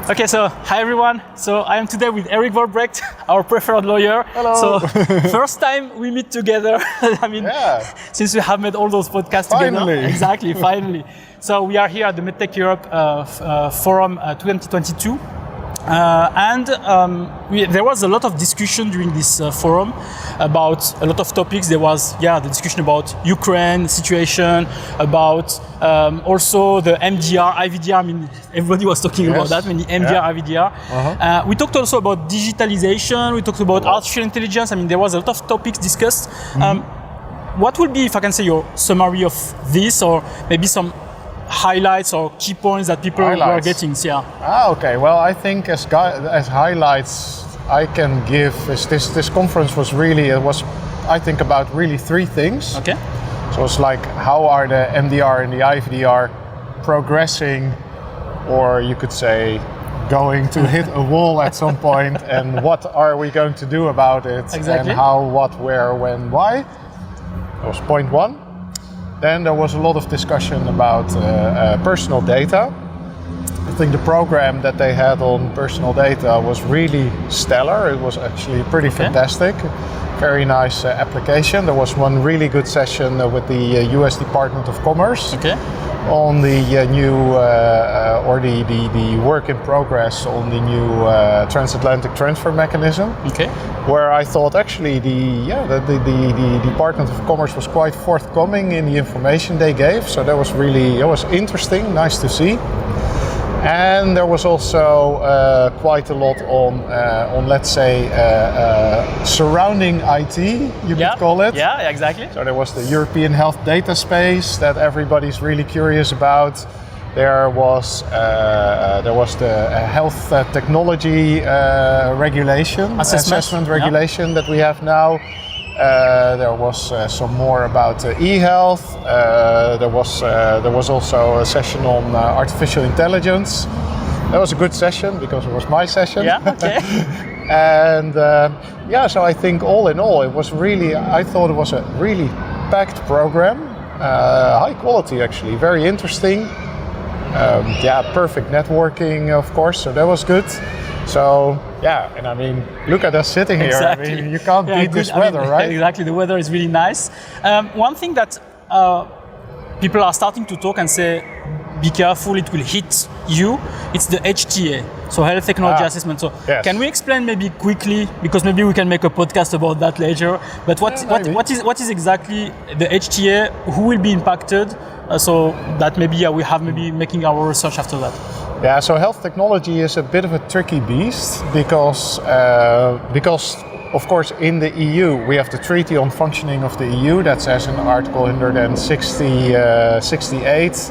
Okay, so hi everyone. So I am today with Erik Vollebregt, our preferred lawyer. Hello. So first time we meet together. I mean, since we have made all those podcasts together. Exactly, finally. So we are here at the Medtech Europe Forum 2022. There was a lot of discussion during this forum about a lot of topics. There was, the discussion about Ukraine situation, about also the MDR, IVDR. I mean, everybody was talking about that, the MDR, IVDR. We talked also about digitalization. We talked about artificial intelligence. I mean, there was a lot of topics discussed. What would be, if I can say, your summary of this, or maybe some highlights or key points that people were getting? Okay. Well, I think as highlights I can give is this conference was really, I think about really three things. Okay. So it's like, how are the MDR and the IVDR progressing, or you could say going to hit a wall at some point, and what are we going to do about it? Exactly. And how, what, where, when, why? That was point one. Then there was a lot of discussion about personal data. I think the program that they had on personal data was really stellar. It was actually pretty fantastic. Very nice application. There was one really good session with the US Department of Commerce on the new, or the work in progress on the new transatlantic transfer mechanism. Where I thought actually the Department of Commerce was quite forthcoming in the information they gave. So that was really, it was interesting, nice to see. And there was also quite a lot on let's say, surrounding IT, you could call it. Yeah, exactly. So there was the European health data space that everybody's really curious about. There was the health technology regulation, assessment regulation that we have now. There was some more about e-health. There was also a session on artificial intelligence. That was a good session because it was my session. And so I think all in all, it was really, I thought it was a really packed program, high quality actually, very interesting. Perfect networking, of course, so that was good. So, and I mean, look at us sitting here. Exactly. I mean, you can't beat this weather, right? Exactly, the weather is really nice. One thing that people are starting to talk and say, be careful, it will hit you, it's the HTA, so Health Technology Assessment. So can we explain maybe quickly, because maybe we can make a podcast about that later, but what is exactly the HTA, who will be impacted, so that maybe we have making our research after that. Yeah, so health technology is a bit of a tricky beast because of course in the EU we have the Treaty on Functioning of the EU that says in Article 168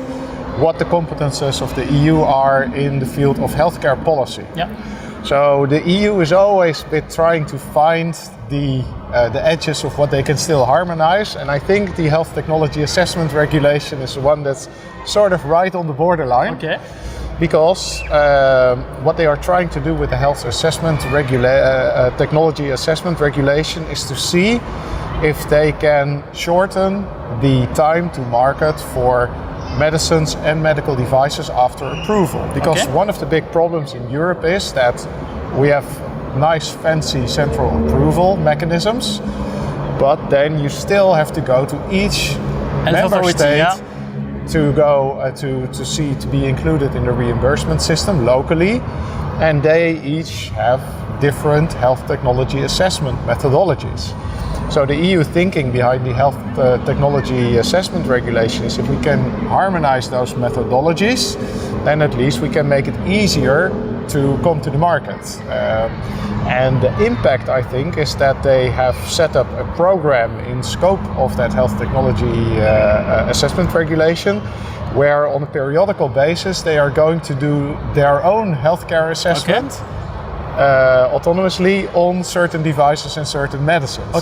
what the competences of the EU are in the field of healthcare policy. So the EU is always a bit trying to find the edges of what they can still harmonize, and I think the health technology assessment regulation is the one that's sort of right on the borderline. Because what they are trying to do with the health assessment technology assessment regulation is to see if they can shorten the time to market for medicines and medical devices after approval. Because one of the big problems in Europe is that we have nice fancy central approval mechanisms, but then you still have to go to each member state to go to be included in the reimbursement system locally, and they each have different health technology assessment methodologies. So the EU thinking behind the health technology assessment regulation is if we can harmonize those methodologies, then at least we can make it easier to come to the market. And the impact, I think, is that they have set up a program in scope of that health technology assessment regulation, where on a periodical basis they are going to do their own healthcare assessment autonomously on certain devices and certain medicines.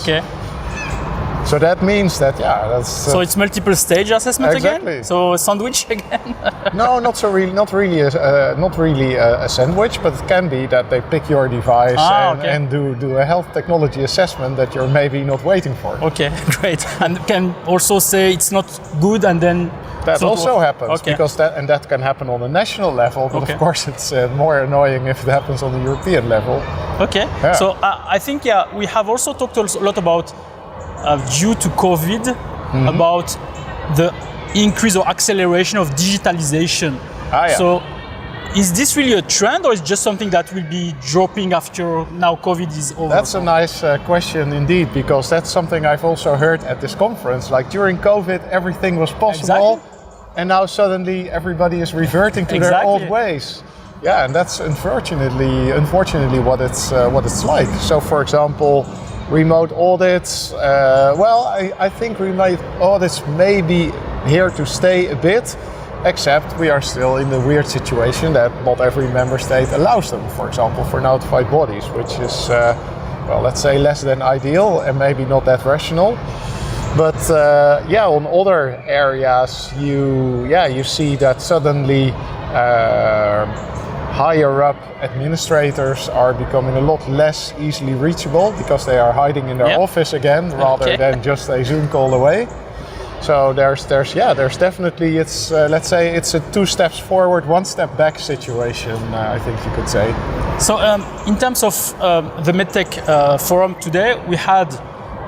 So that means that, that's... so it's multiple stage assessment again? So a sandwich again? No, not really a sandwich, but it can be that they pick your device and do a health technology assessment that you're maybe not waiting for. Okay, great. And can also say it's not good and then... That also happens, because that can happen on a national level, but of course it's more annoying if it happens on the European level. Okay, so I think we have also talked a lot about due to COVID, about the increase or acceleration of digitalization. So is this really a trend, or is it just something that will be dropping after now COVID is over? That's a nice question indeed, because that's something I've also heard at this conference. Like during COVID, everything was possible, and now suddenly everybody is reverting to their old ways. Yeah, and that's unfortunately what it's like. So, for example, remote audits. I think remote audits may be here to stay a bit, except we are still in the weird situation that not every member state allows them, for example, for notified bodies, which is, let's say less than ideal and maybe not that rational. But on other areas, you see that suddenly higher up administrators are becoming a lot less easily reachable because they are hiding in their office again rather than just a Zoom call away. So there's definitely, it's let's say it's a 2 steps forward, 1 step back situation, I think you could say. So in terms of the Medtech Forum today, we had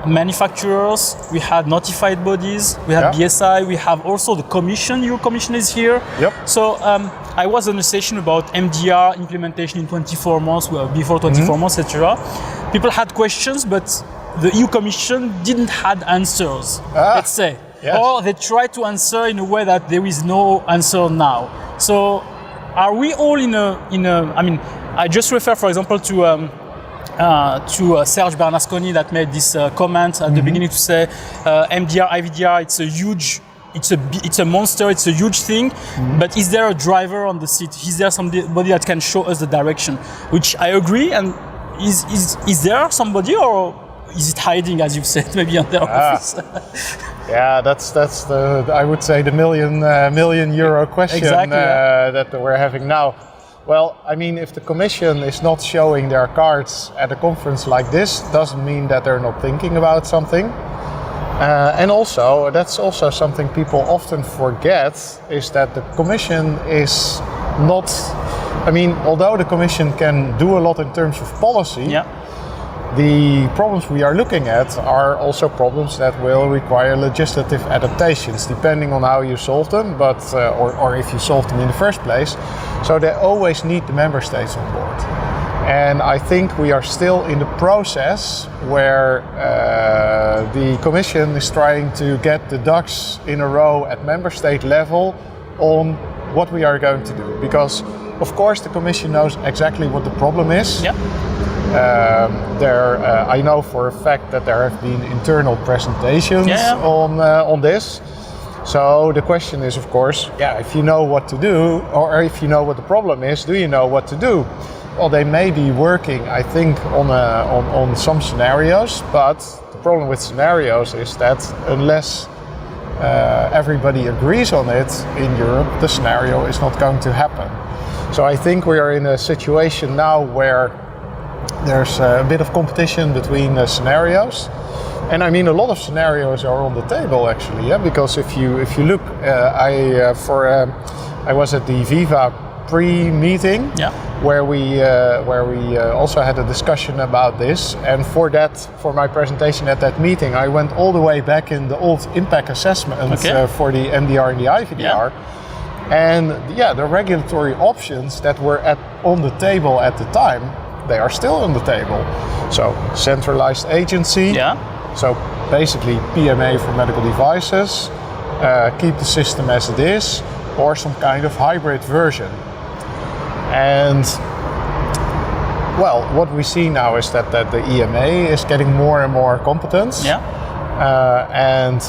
manufacturers, we had notified bodies, we had BSI, we have also the Commission. Your Commission is here. So I was on a session about MDR implementation in 24 months, before 24 months, etc. People had questions, but the EU Commission didn't have answers, let's say. Or they tried to answer in a way that there is no answer now. So are we all in a I mean, I just refer, for example, to Serge Bernasconi that made this comment at the beginning to say MDR, IVDR, it's a monster, it's a huge thing, but is there a driver on the seat? Is there somebody that can show us the direction? Which I agree, and is there somebody, or is it hiding, as you've said, maybe on their office? That's the, I would say, the million euro question that we're having now. Well, I mean, if the Commission is not showing their cards at a conference like this, doesn't mean that they're not thinking about something. And also, that's also something people often forget, is that the Commission is not, I mean, although the Commission can do a lot in terms of policy, the problems we are looking at are also problems that will require legislative adaptations, depending on how you solve them, but or if you solve them in the first place. So they always need the member states on board. And I think we are still in the process where the Commission is trying to get the ducks in a row at member state level on what we are going to do. Because, of course, the Commission knows exactly what the problem is. I know for a fact that there have been internal presentations on this. So the question is, of course, if you know what to do, or if you know what the problem is, do you know what to do? Well, they may be working, I think, on some scenarios, but the problem with scenarios is that unless everybody agrees on it in Europe, the scenario is not going to happen. So I think we are in a situation now where there's a bit of competition between scenarios, and I mean a lot of scenarios are on the table actually. Because if you look, I was at the Viva pre-meeting where we also had a discussion about this, and for my presentation at that meeting, I went all the way back in the old impact assessment for the MDR and the IVDR. And the regulatory options that were on the table at the time, they are still on the table. So centralized agency, so basically PMA for medical devices, keep the system as it is, or some kind of hybrid version. And well, what we see now is that the EMA is getting more and more competence. And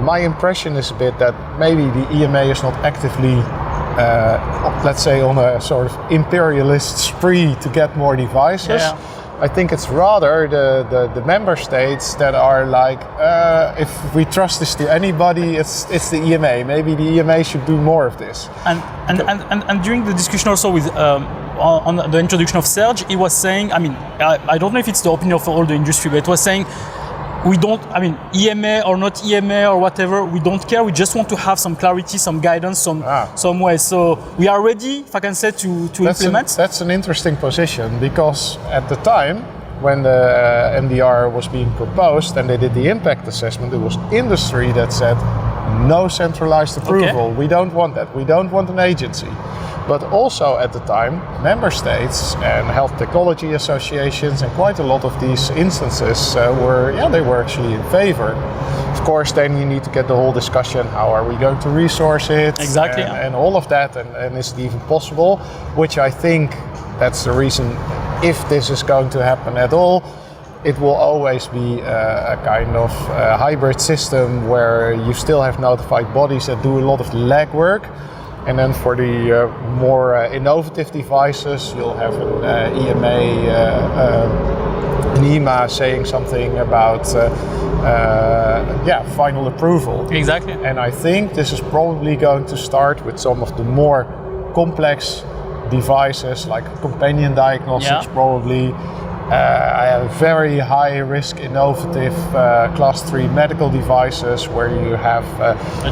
my impression is a bit that maybe the EMA is not actively, let's say, on a sort of imperialist spree to get more devices, I think it's rather the member states that are like, if we trust this to anybody, it's the EMA. Maybe the EMA should do more of this. And during the discussion also with on the introduction of Serge, he was saying, I mean, I don't know if it's the opinion of all the industry, but it was saying, we don't, I mean, EMA or not EMA or whatever, we don't care. We just want to have some clarity, some guidance, some way. So we are ready, if I can say, to implement. That's an interesting position, because at the time when the MDR was being proposed and they did the impact assessment, it was industry that said no centralized approval. Okay. We don't want that. We don't want an agency. But also at the time, member states and health technology associations and quite a lot of these instances were actually in favor. Of course, then you need to get the whole discussion, how are we going to resource it? Exactly. And all of that, and is it even possible? Which I think that's the reason, if this is going to happen at all, it will always be a kind of hybrid system where you still have notified bodies that do a lot of legwork. And then for the more innovative devices, you'll have an an EMA saying something about final approval. Exactly. And I think this is probably going to start with some of the more complex devices, like companion diagnostics, probably. Very high risk innovative class 3 medical devices where you have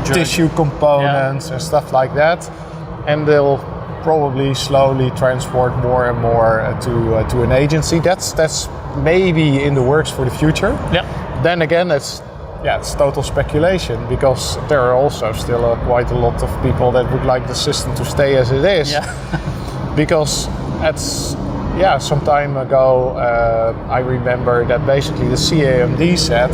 tissue components and stuff like that, and they'll probably slowly transport more and more to an agency. That's maybe in the works for the future. Then again, it's total speculation, because there are also still quite a lot of people that would like the system to stay as it is. Because some time ago, I remember that basically the CAMD said,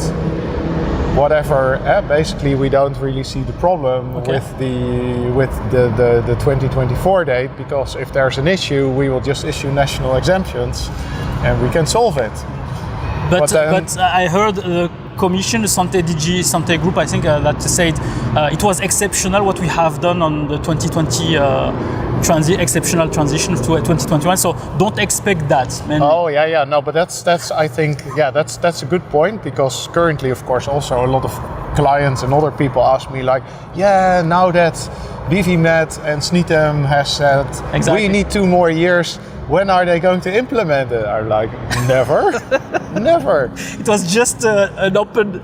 whatever, basically we don't really see the problem with the 2024 date, because if there's an issue, we will just issue national exemptions and we can solve it. But I heard the Commission, the Santé Group, I think that said it was exceptional what we have done on the 2020 exceptional transition to 2021. So don't expect that. No, but that's I think that's a good point, because currently, of course, also a lot of clients and other people ask me like, now that BVMed and SNITEM has said we need 2 more years, when are they going to implement it? I'm like, never, never. It was just an open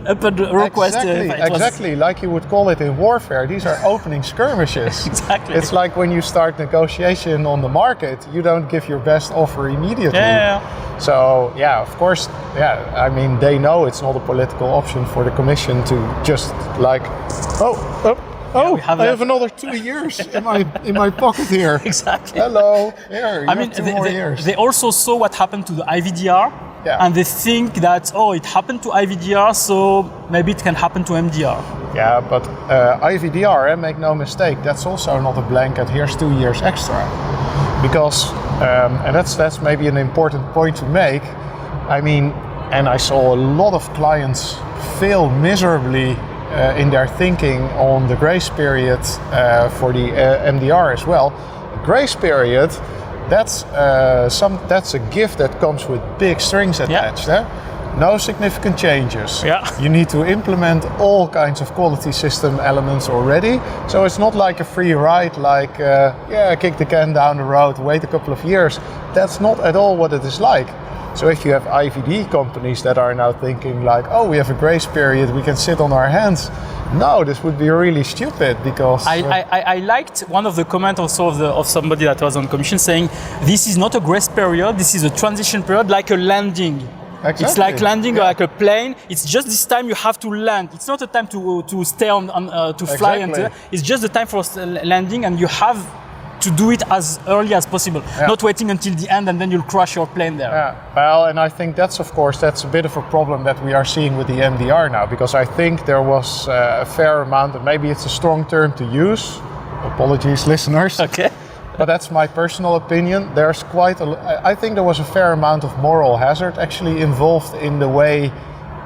request. Exactly, like you would call it in warfare. These are opening skirmishes. Exactly. It's like when you start negotiation on the market, you don't give your best offer immediately. So, of course, I mean, they know it's not a political option for the Commission to just like, I have another 2 years in my pocket here. Exactly. Hello. Here, I mean, 2 more years. They also saw what happened to the IVDR, and they think that it happened to IVDR, so maybe it can happen to MDR. Yeah, but IVDR, make no mistake, that's also not a blanket. Here's 2 years extra, because and that's maybe an important point to make. I mean, and I saw a lot of clients fail miserably in their thinking on the grace period for the MDR as well. Grace period, that's a gift that comes with big strings attached. No significant changes. You need to implement all kinds of quality system elements already. So it's not like a free ride, like kick the can down the road, wait a couple of years. That's not at all what it is like. So if you have IVD companies that are now thinking like, we have a grace period, we can sit on our hands. No, this would be really stupid, because... I liked one of the comments also of somebody that was on Commission saying, this is not a grace period, this is a transition period, like a landing. Exactly. It's like landing like a plane. It's just this time you have to land. It's not a time to stay to fly. It's just the time for landing, and you have to do it as early as possible, not waiting until the end and then you'll crash your plane there. Well, and I think that's a bit of a problem that we are seeing with the MDR now, because I think there was a fair amount, and maybe it's a strong term to use, apologies listeners, but that's my personal opinion. There's I think there was a fair amount of moral hazard actually involved in the way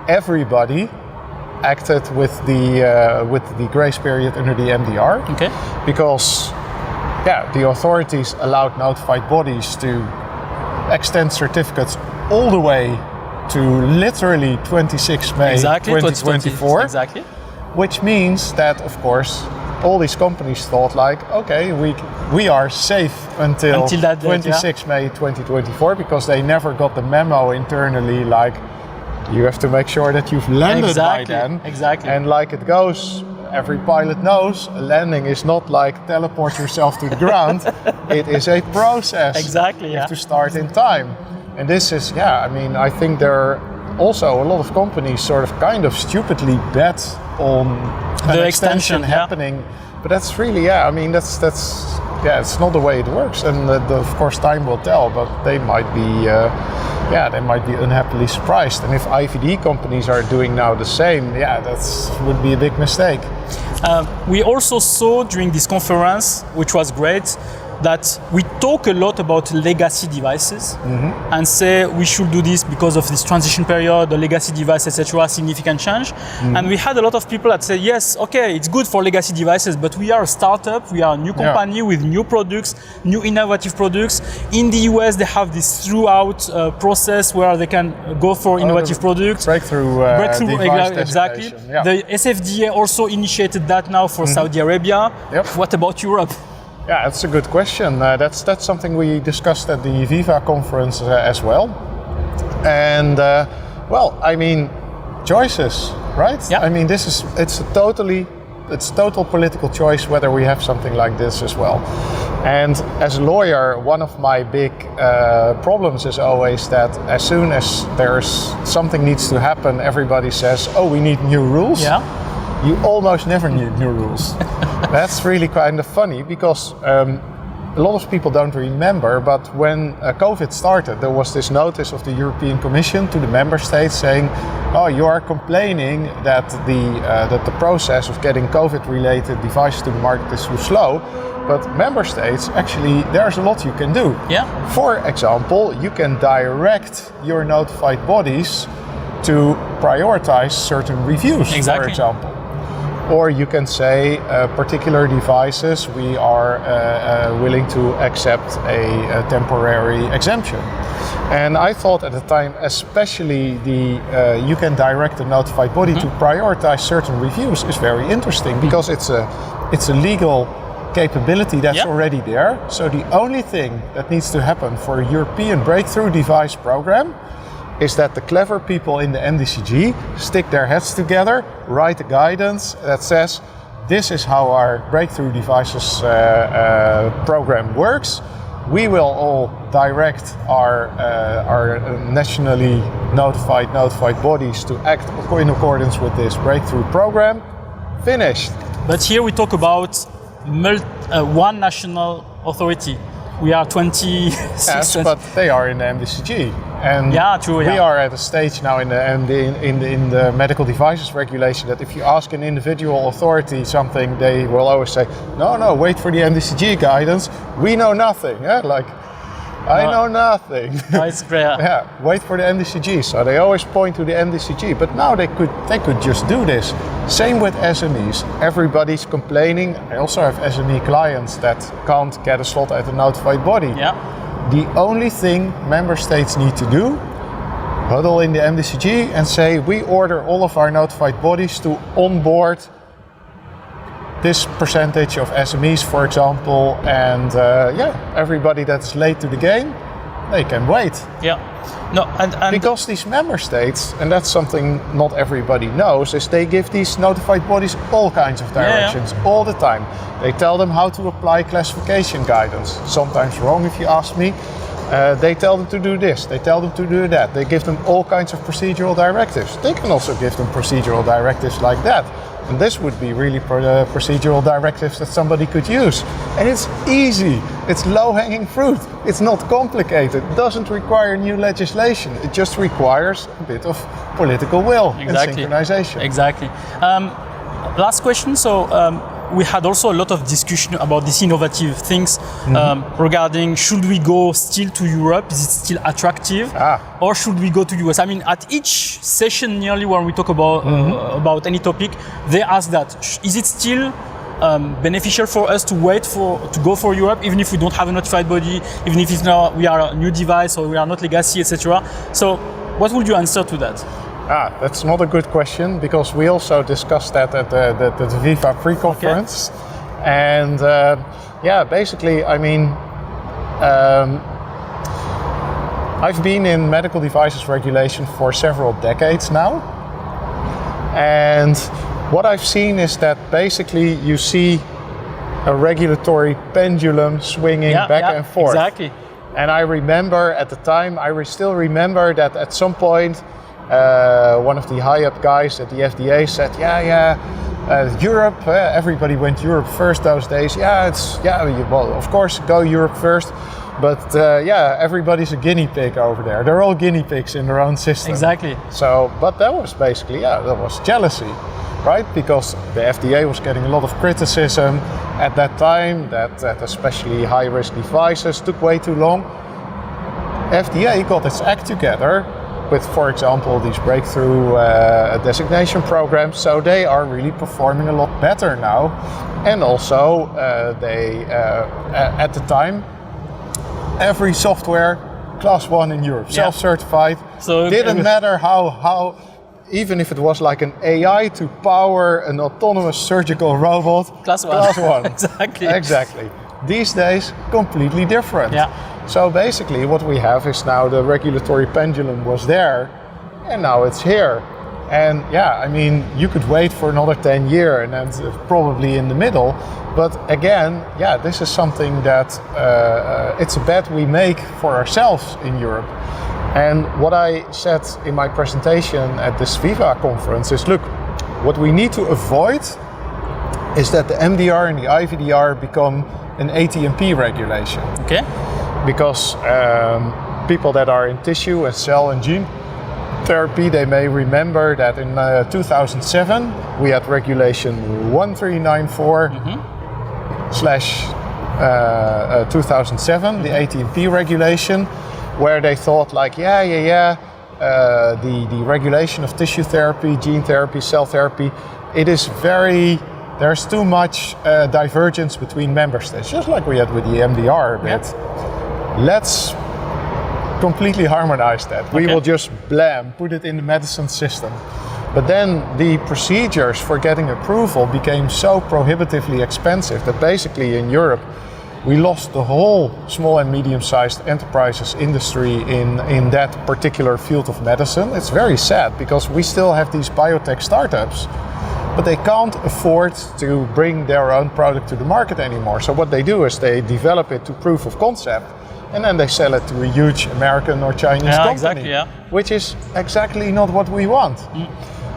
everybody acted with the grace period under the MDR, because the authorities allowed notified bodies to extend certificates all the way to literally 26 May 2024. Exactly. Which means that, of course, all these companies thought like, okay, we are safe until that 26 May 2024, because they never got the memo internally like, you have to make sure that you've landed by then. Exactly. And like it goes, every pilot knows, a landing is not like teleport yourself to the ground. It is a process. Exactly. You have to start in time. And this is, I think there are also a lot of companies sort of kind of stupidly bet on an extension happening. But that's really, it's not the way it works. And of course, time will tell, but they might be unhappily surprised. And if IVD companies are doing now the same, that would be a big mistake. We also saw during this conference, which was great, that we talk a lot about legacy devices and say we should do this because of this transition period, the legacy device, etc., significant change. And we had a lot of people that say, yes, okay, it's good for legacy devices, but we are a startup, we are a new company with new products, new innovative products. In the US, they have this throughout process where they can go for innovative products. Breakthrough device exactly. Yeah. The SFDA also initiated that now for Saudi Arabia. Yep. What about Europe? Yeah, that's a good question. That's something we discussed at the Viva conference as well. And choices, right? Yeah. I mean, it's total political choice whether we have something like this as well. And as a lawyer, one of my big problems is always that as soon as there's something needs to happen, everybody says, "Oh, we need new rules." Yeah. You almost never need new rules. That's really kind of funny because a lot of people don't remember, but when COVID started, there was this notice of the European Commission to the member states saying, "Oh, you are complaining that the process of getting COVID-related devices to the market is too slow." But member states, actually, there's a lot you can do. Yeah. For example, you can direct your notified bodies to prioritize certain reviews, exactly. for example. Or you can say particular devices we are willing to accept a temporary exemption. And I thought at the time, especially you can direct a notified body to prioritize certain reviews is very interesting because it's a legal capability that's already there. So the only thing that needs to happen for a European breakthrough device program is that the clever people in the MDCG stick their heads together, write a guidance that says, this is how our breakthrough devices program works. We will all direct our nationally notified bodies to act in accordance with this breakthrough program. Finished. But here we talk about one national authority. We are 26. Yes, but they are in the MDCG. And we are at a stage now in the medical devices regulation that if you ask an individual authority something, they will always say, no, wait for the MDCG guidance. We know nothing. Yeah? I know nothing. No, it's great. Yeah, wait for the MDCG. So they always point to the MDCG, but now they could just do this. Same with SMEs. Everybody's complaining. I also have SME clients that can't get a slot at a notified body. Yeah. The only thing member states need to do, huddle in the MDCG and say, we order all of our notified bodies to onboard this percentage of SMEs, for example, and everybody that's late to the game, they can wait. Yeah. No, and because these member states, and that's something not everybody knows, is they give these notified bodies all kinds of directions all the time. They tell them how to apply classification guidance. Sometimes wrong, if you ask me. They tell them to do this, they tell them to do that. They give them all kinds of procedural directives. They can also give them procedural directives like that. And this would be really procedural directives that somebody could use. And it's easy, it's low-hanging fruit, it's not complicated, it doesn't require new legislation, it just requires a bit of political will and synchronization. Exactly. Last question, we had also a lot of discussion about these innovative things regarding should we go still to Europe, is it still attractive, or should we go to US? I mean, at each session nearly when we talk about any topic, they ask that, is it still beneficial for us to wait to go for Europe, even if we don't have a notified body, even if we are a new device or we are not legacy, etc. So, what would you answer to that? That's not a good question, because we also discussed that at the Viva pre-conference. Okay. And basically, I mean, I've been in medical devices regulation for several decades now. And what I've seen is that basically you see a regulatory pendulum swinging back and forth. Exactly. And I remember at the time, I still remember that at some point, one of the high-up guys at the FDA said, Europe, everybody went Europe first those days. Well, of course, go Europe first. But everybody's a guinea pig over there. They're all guinea pigs in their own system. Exactly. So, but that was basically, that was jealousy, right? Because the FDA was getting a lot of criticism at that time, that especially high-risk devices took way too long. FDA got its act together with, for example, these breakthrough designation programs. So they are really performing a lot better now. And also, at the time, every software class 1 in Europe, self-certified. So didn't matter how, even if it was like an AI to power an autonomous surgical robot. Class 1. Class 1. Exactly. These days, completely different. Yeah. So basically what we have is now the regulatory pendulum was there, and now it's here. And I mean, you could wait for another 10 years and then probably in the middle. But again, this is something that it's a bet we make for ourselves in Europe. And what I said in my presentation at this Viva conference is, look, what we need to avoid is that the MDR and the IVDR become an ATMP regulation. Okay. Because people that are in tissue and cell and gene therapy, they may remember that in 2007 we had regulation 1394 /2007, the ATMP regulation, where they thought like, the regulation of tissue therapy, gene therapy, cell therapy, there's too much divergence between member states, just like we had with the MDR a bit. Let's completely harmonize that. We will just put it in the medicine system. But then the procedures for getting approval became so prohibitively expensive that basically in Europe we lost the whole small and medium-sized enterprises industry in that particular field of medicine. It's very sad because we still have these biotech startups, but they can't afford to bring their own product to the market anymore. So what they do is they develop it to proof of concept, and then they sell it to a huge American or Chinese company, which is exactly not what we want.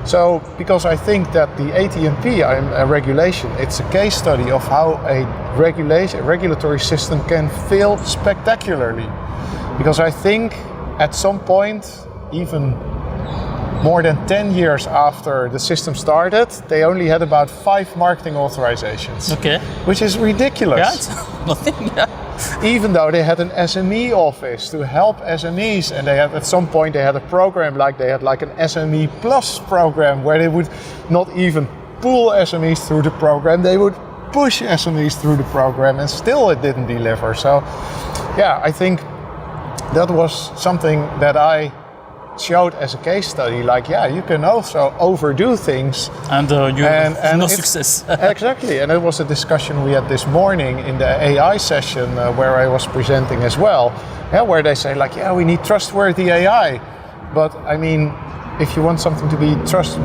So, because I think that the ATMP regulation, it's a case study of how a regulatory system can fail spectacularly. Because I think at some point, even more than 10 years after the system started, they only had about 5 marketing authorizations. Okay. Which is ridiculous. Yeah, it's nothing. Even though they had an SME office to help SMEs, and they had at some point they had a program they had like an SME Plus program where they would not even pull SMEs through the program, they would push SMEs through the program, and still it didn't deliver. So I think that was something that I showed as a case study, like you can also overdo things and you have no success. Exactly, and it was a discussion we had this morning in the AI session where I was presenting as well, where they say like, we need trustworthy AI, but I mean, if you want something to be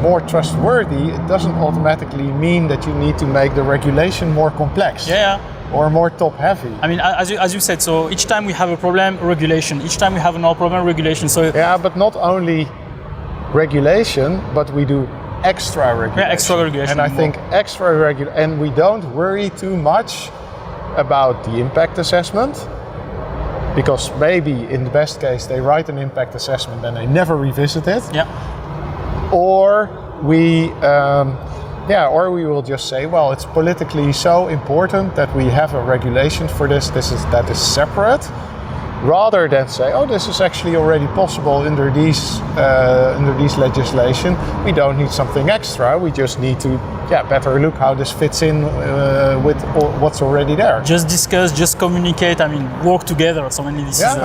more trustworthy, it doesn't automatically mean that you need to make the regulation more complex. Or more top-heavy. I mean, as you said, so each time we have a problem, regulation. Each time we have another problem, regulation. So but not only regulation, but we do extra regulation. Extra regulation. And I think extra regulation, and we don't worry too much about the impact assessment, because maybe in the best case they write an impact assessment and they never revisit it. Or we. Or we will just say, well, it's politically so important that we have a regulation for this. That is separate, rather than say, oh, this is actually already possible under these legislation. We don't need something extra. We just need to better look how this fits in with what's already there. Just discuss, just communicate. I mean, work together. So many this is.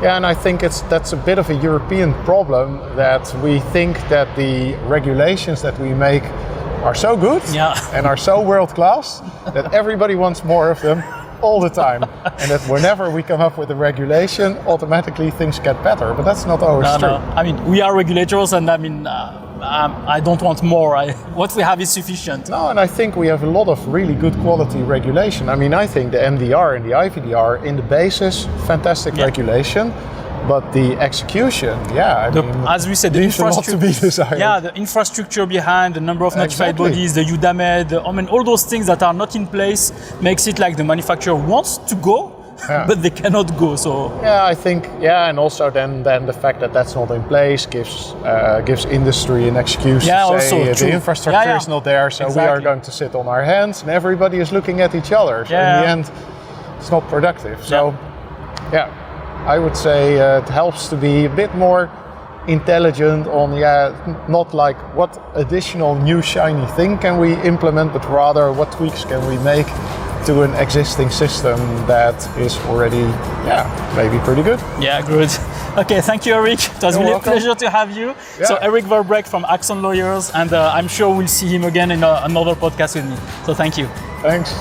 And I think that's a bit of a European problem, that we think that the regulations that we make are so good and are so world class that everybody wants more of them all the time, and that whenever we come up with a regulation, automatically things get better. But that's not always true. No. I mean, we are regulators, and I mean, I don't want more. What we have is sufficient. No, and I think we have a lot of really good quality regulation. I mean, I think the MDR and the IVDR in the basis, fantastic regulation. But the execution, as we said, the infrastructure, to be desired. The infrastructure behind, the number of notified bodies, the UDAMED, all those things that are not in place makes it like the manufacturer wants to go, but they cannot go. So I think, and also then the fact that that's not in place gives industry an excuse to say the infrastructure is not there, so we are going to sit on our hands, and everybody is looking at each other. So in the end, it's not productive. So I would say it helps to be a bit more intelligent on, not like what additional new shiny thing can we implement, but rather what tweaks can we make to an existing system that is already, maybe pretty good. Yeah, good. Okay, thank you, Erik. It was really a pleasure to have you. Yeah. So Erik Vollebregt from Axon Lawyers, and I'm sure we'll see him again in another podcast with me. So thank you. Thanks.